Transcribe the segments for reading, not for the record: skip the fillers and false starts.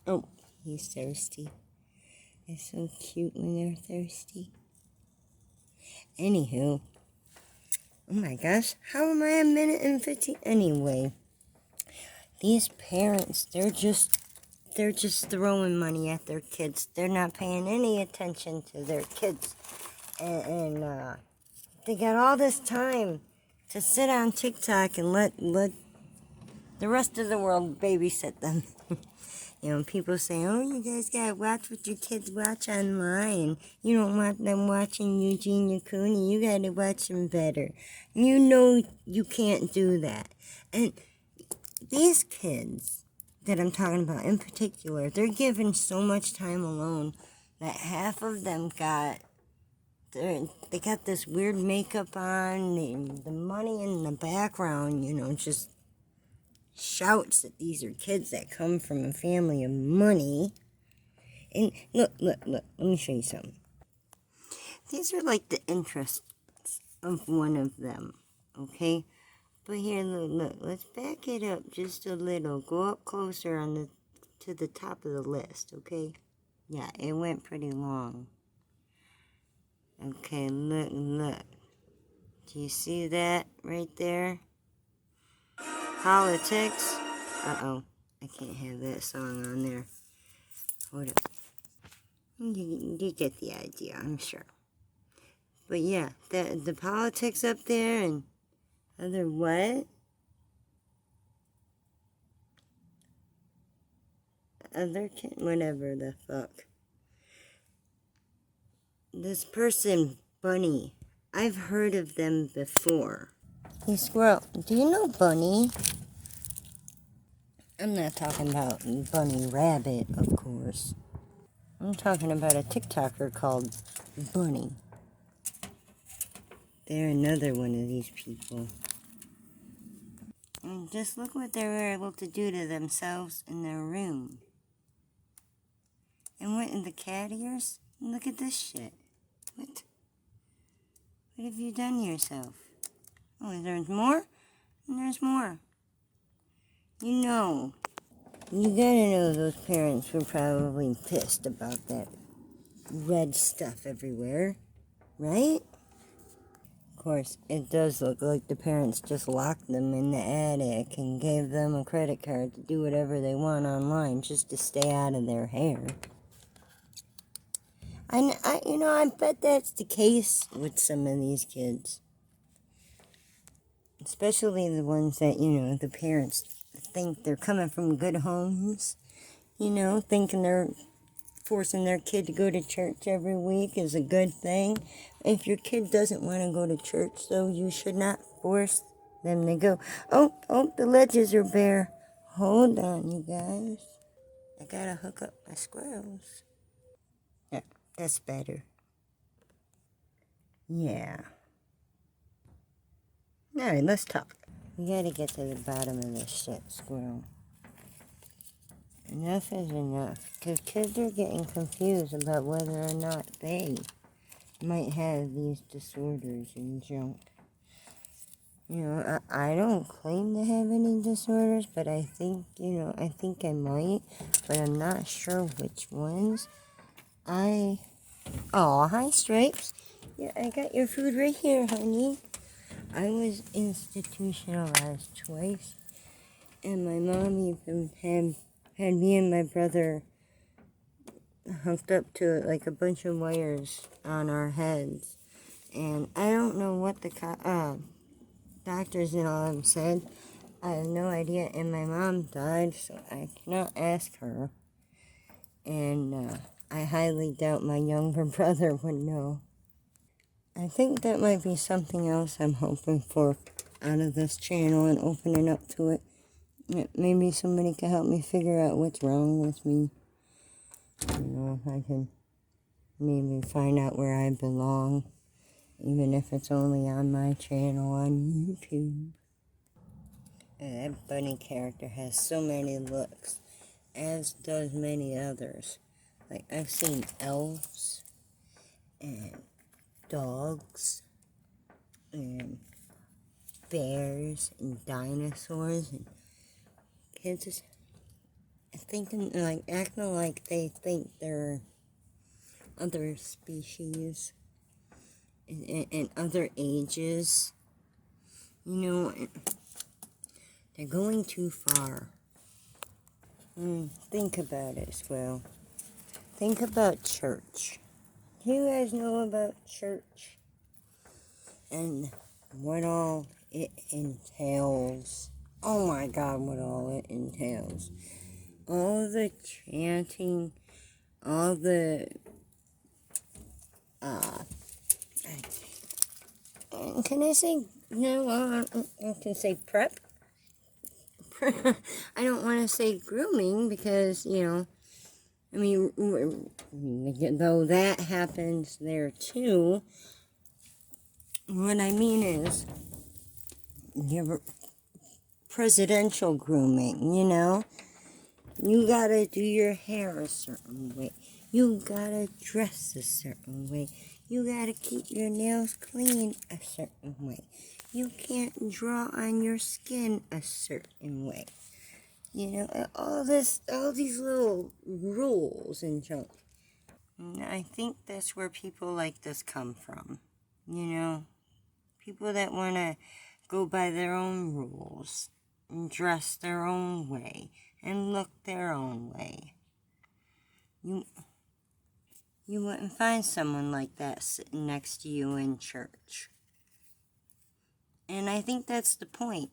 Oh, he's thirsty. It's so cute when they're thirsty. Anywho, oh my gosh, how am I a minute and 15? Anyway, these parents, they're just throwing money at their kids. They're not paying any attention to their kids. And they got all this time to sit on TikTok and let the rest of the world babysit them. People say, oh, you guys gotta watch what your kids watch online. You don't want them watching Eugene Cooney. You gotta watch them better. You know you can't do that. And these kids that I'm talking about in particular, they're given so much time alone that half of them they got this weird makeup on, the money in the background, just shouts that these are kids that come from a family of money. And look, let me show you something. These are like the interests of one of them, okay? But here, look, let's back it up just a little. Go up closer to the top of the list, okay? Yeah, it went pretty long. Okay, look. Do you see that right there? Politics. Uh-oh, I can't have that song on there. What else? You get the idea, I'm sure. But yeah, the politics up there and other what? Other whatever the fuck. This person, Bunny, I've heard of them before. Hey, Squirrel, do you know Bunny? I'm not talking about Bunny Rabbit, of course. I'm talking about a TikToker called Bunny. They're another one of these people. And just look what they were able to do to themselves in their room. And what in the cat ears? Look at this shit. What? What have you done to yourself? Oh, there's more? And there's more. You gotta know those parents were probably pissed about that red stuff everywhere, right? Of course, it does look like the parents just locked them in the attic and gave them a credit card to do whatever they want online just to stay out of their hair. I bet that's the case with some of these kids. Especially the ones that, the parents think they're coming from good homes. Thinking they're forcing their kid to go to church every week is a good thing. If your kid doesn't want to go to church, though, you should not force them to go. Oh, the ledges are bare. Hold on, you guys. I gotta hook up my squirrels. Yeah, that's better. Yeah. Alright, let's talk. We gotta get to the bottom of this shit, Squirrel. Enough is enough. Because kids are getting confused about whether or not they might have these disorders and junk. I don't claim to have any disorders, but I think I might, but I'm not sure which ones. Oh, hi, Stripes. Yeah, I got your food right here, honey. I was institutionalized twice, and my mom even had me and my brother hooked up to like a bunch of wires on our heads. And I don't know what the doctors and all them said. I have no idea. And my mom died, so I cannot ask her. And I highly doubt my younger brother would know. I think that might be something else I'm hoping for out of this channel and opening up to it. Maybe somebody can help me figure out what's wrong with me. I can maybe find out where I belong, even if it's only on my channel on YouTube. And that bunny character has so many looks, as does many others. Like, I've seen elves, and dogs, and bears, and dinosaurs, and kids. thinking, like, acting like they think they're other species and other ages. You know, they're going too far. Think about it, Squirrel. Think about church. Do you guys know about church? And what all it entails. Oh my God, what all it entails. All the chanting, all the, can I say, no, I can say prep. I don't want to say grooming because, I mean, though that happens there too, what I mean is, your presidential grooming, You gotta do your hair a certain way. You gotta dress a certain way. You gotta keep your nails clean a certain way. You can't draw on your skin a certain way. All these little rules and junk. And I think that's where people like this come from. People that want to go by their own rules and dress their own way and look their own way. You wouldn't find someone like that sitting next to you in church. And I think that's the point.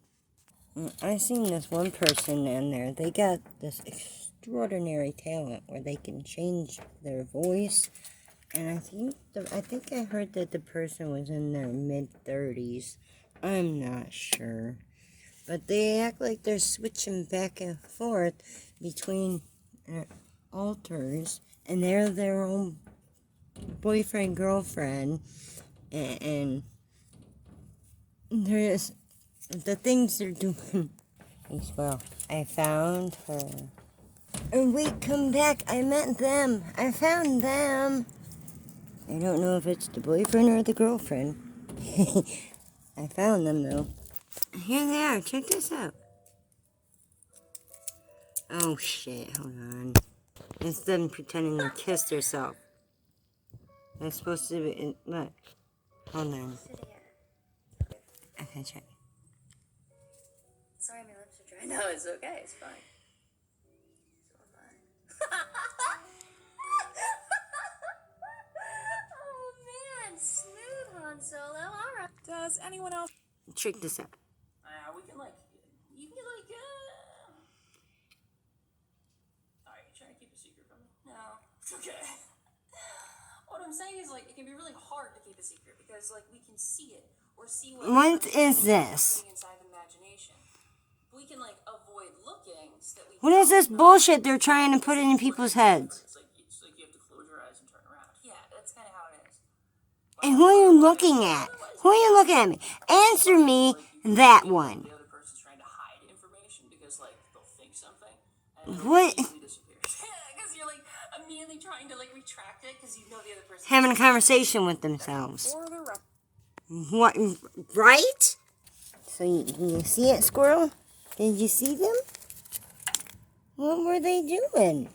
I seen this one person in there. They got this extraordinary talent where they can change their voice. And I think I heard that the person was in their mid-30s. I'm not sure. But they act like they're switching back and forth between altars, and they're their own boyfriend, girlfriend, and there's the things they're doing as well. I found her. And wait, come back. I met them. I found them. I don't know if it's the boyfriend or the girlfriend. I found them, though. Here they are. Check this out. Oh, shit. Hold on. It's them pretending to kiss herself. It's supposed to be... Look. Hold on. Okay, check. Sorry, my lips are dry. No, it's okay. It's fine. So am I. Oh, man. Smooth, Han Solo. All right. Does anyone else? Check this out. We can you can Are you trying to keep a secret from me? No. It's okay. What I'm saying is, it can be really hard to keep a secret because, we can see it or see What is this? inside the imagination. We can, avoid looking so that we... What is this bullshit they're trying to put in people's heads? It's like you have to close your eyes and turn around. Yeah, that's kind of how it is. And who are you looking at? Who are you looking at me? Answer me that one. The other person's trying to hide information because, they'll think something. And What? it easily disappears. Because you're, immediately trying to, retract it because you know the other person... Having a conversation with themselves. Or the What? Right? So you see it, Squirrel? Did you see them? What were they doing?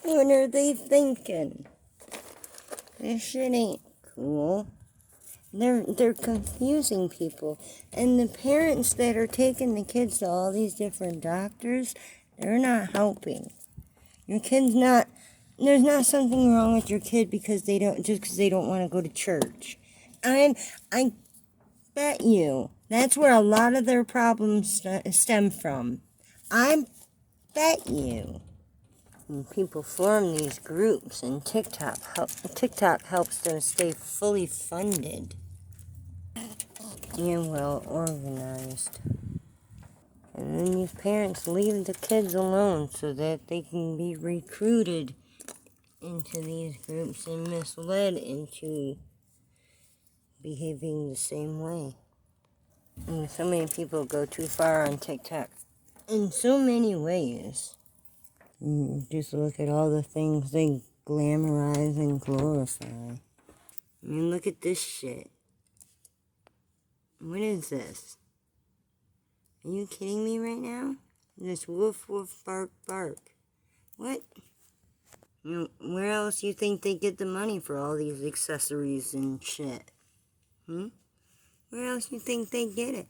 What are they thinking? This shit ain't cool. They're confusing people. And the parents that are taking the kids to all these different doctors, they're not helping. Your kid's not... There's not something wrong with your kid because they don't want to go to church. I bet you that's where a lot of their problems stem from. I bet you. And people form these groups, and TikTok helps them stay fully funded and well organized. And then these parents leave the kids alone so that they can be recruited into these groups and misled into behaving the same way. And so many people go too far on TikTok in so many ways. Just look at all the things they glamorize and glorify. I mean, look at this shit. What is this? Are you kidding me right now? This woof woof bark bark. What? Where else you think they get the money for all these accessories and shit? Where else you think they get it?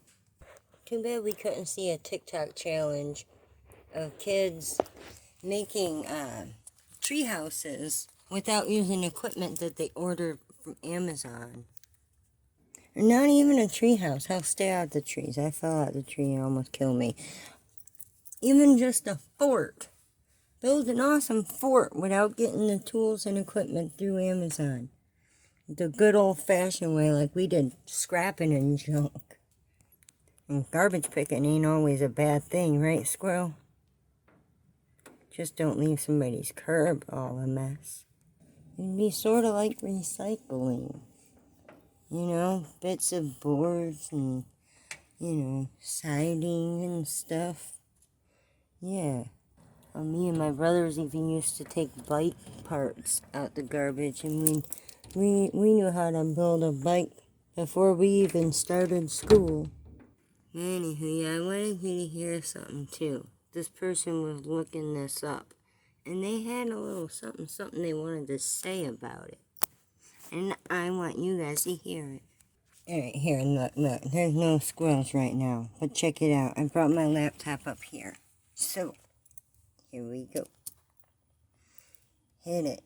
Too bad we couldn't see a TikTok challenge of kids making tree houses without using equipment that they ordered from Amazon. Not even a tree house. Hell, stay out the trees. I fell out the tree and almost killed me. Even just a fort. Build an awesome fort without getting the tools and equipment through Amazon. The good old-fashioned way, like we did, scrapping and junk. And garbage picking ain't always a bad thing, right, Squirrel? Just don't leave somebody's curb all a mess. It'd be sort of like recycling. You know, bits of boards and, siding and stuff. Yeah. Me and my brothers even used to take bike parts out the garbage, and we knew how to build a bike before we even started school. Anywho, yeah, I wanted you to hear something too. This person was looking this up, and they had a little something they wanted to say about it. And I want you guys to hear it. Alright, here, look. There's no squirrels right now, but check it out. I brought my laptop up here. So, here we go. Hit it.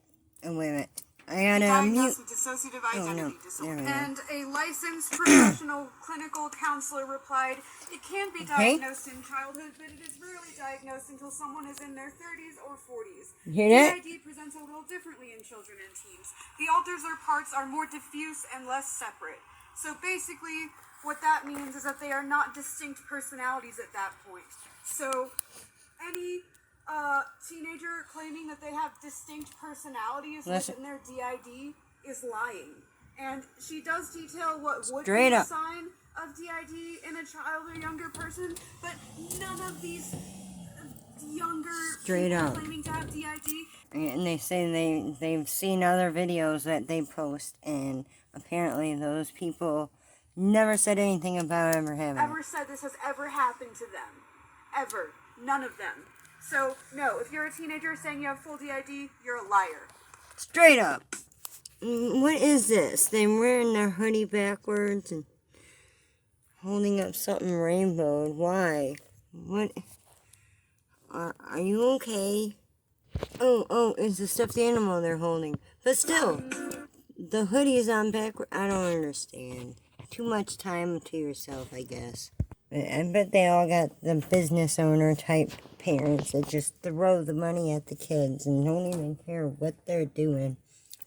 Oh, wait a minute. I gotta Diagnosed unmute. with dissociative identity disorder. There we go. And a licensed professional clinical counselor replied, it can be diagnosed in childhood, but it is rarely diagnosed until someone is in their 30s or 40s. You hear that? DID presents a little differently in children and teens. The alters or parts are more diffuse and less separate. So basically, what that means is that they are not distinct personalities at that point. So, any teenager claiming that they have distinct personalities within their DID is lying. And she does detail what would be a sign of DID in a child or younger person, but none of these younger people claiming to have DID. And they say they've seen other videos that they post, and apparently those people never said anything about ever having it. Ever said this has ever happened to them. Ever. None of them. So, no, if you're a teenager saying you have full DID, you're a liar. Straight up. What is this? They're wearing their hoodie backwards and holding up something rainbowed. Why? What? Are you okay? Oh, it's a stuffed animal they're holding. But still, the hoodie is on backward. I don't understand. Too much time to yourself, I guess. I bet they all got the business owner type parents that just throw the money at the kids and don't even care what they're doing,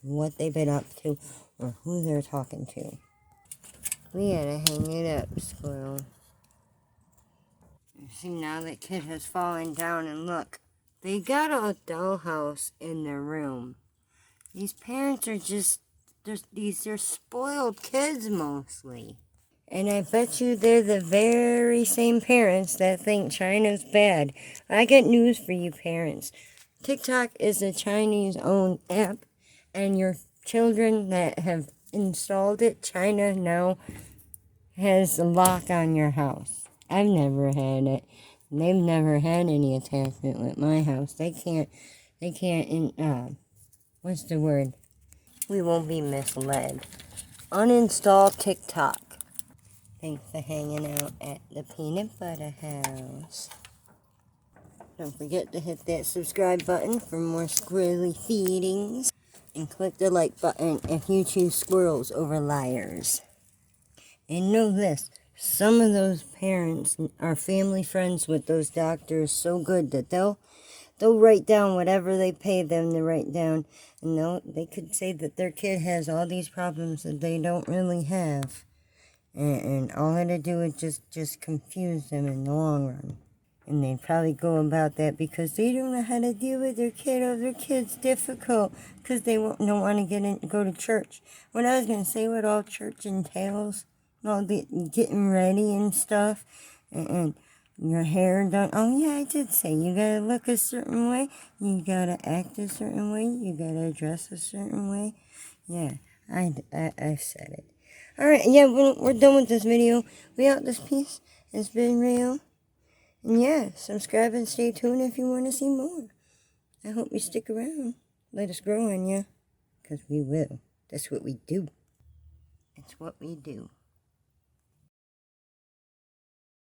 what they've been up to, or who they're talking to. We gotta hang it up, Squirrel. You see, now that kid has fallen down, and look, they got a dollhouse in their room. These parents are they're spoiled kids mostly. And I bet you they're the very same parents that think China's bad. I got news for you parents. TikTok is a Chinese-owned app, and your children that have installed it, China now has a lock on your house. I've never had it. They've never had any attachment with my house. They can't, what's the word? We won't be misled. Uninstall TikTok. Thanks for hanging out at the Peanut Butter House. Don't forget to hit that subscribe button for more squirrely feedings. And click the like button if you choose squirrels over liars. And know this, some of those parents are family friends with those doctors so good that they'll write down whatever they pay them to write down. And they could say that their kid has all these problems that they don't really have. And all they had to do is just confuse them in the long run. And they'd probably go about that because they don't know how to deal with their kid, or their kid's difficult because they don't want to go to church. What I was going to say, what all church entails, all the getting ready and stuff, and your hair done. Oh yeah, I did say you gotta look a certain way, you gotta act a certain way, you gotta dress a certain way. Yeah, I said it. Alright, yeah, we're done with this video. We out this piece. It's been real. And yeah, subscribe and stay tuned if you want to see more. I hope you stick around. Let us grow on you. Because we will. That's what we do. It's what we do.